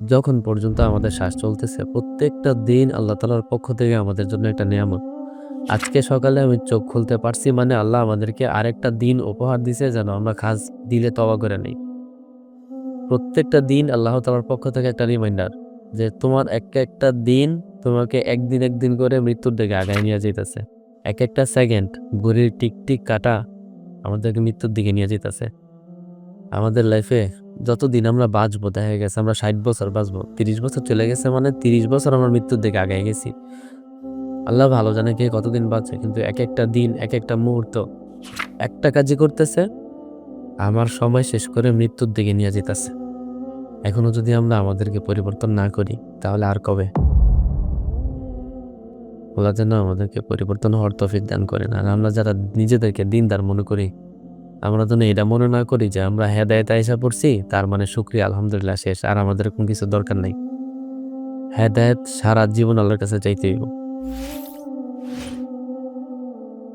যখন পর্যন্ত আমাদের শ্বাস চলতেছে প্রত্যেকটা দিন আল্লাহ তাআলার পক্ষ থেকে আমাদের জন্য একটা নিয়ামত। আজকে সকালে আমি চোখ খুলতে পারছি মানে আল্লাহ আমাদেরকে আরেকটা দিন উপহার দিছে যেন আমরা খাস দিলে তওবা করে নেই। প্রত্যেকটা দিন আল্লাহ তাআলার পক্ষ থেকে একটা রিমাইন্ডার যে তোমার একটা দিন তোমাকে একদিন করে মৃত্যুর দিকে আগায় নিয়ে যাইতেছে। একটা সেকেন্ড ঘড়ির টিক কাঁটা আমাদেরকে মৃত্যুর দিকে নিয়ে যাইতেছে। আমাদের লাইফে যতদিন আমরা বাঁচবো দেখা গেছে আমরা ৬০ বছর বাঁচবো। ৩০ বছর চলে গেছে মানে ৩০ বছর আমরা মৃত্যুর দিকে আগায় গেছি। আল্লাহ ভালো জানে কে কতদিন বাঁচে কিন্তু একটা দিন একটা মুহূর্ত একটা কাজই করতেছে আমার সময় শেষ করে মৃত্যুর দিকে নিয়ে যেতেছে। এখনো যদি আমরা আমাদেরকে পরিবর্তন না করি তাহলে আর কবে? আল্লাহ যেন আমাদেরকে পরিবর্তন হওয়ার তৌফিক দান করেন। আর আমরা যারা নিজেদেরকে দিনদার মনে করি আমরা যেন এটা মনে না করি যে আমরা হেদায়েতে আইসা পড়ছি তার মানে শুকরিয়া আলহামদুলিল্লাহ শেষ আর আমাদের কোনো কিছু দরকার নাই। হেদায়েত সারা জীবন আল্লাহর কাছে চাইতে হইব।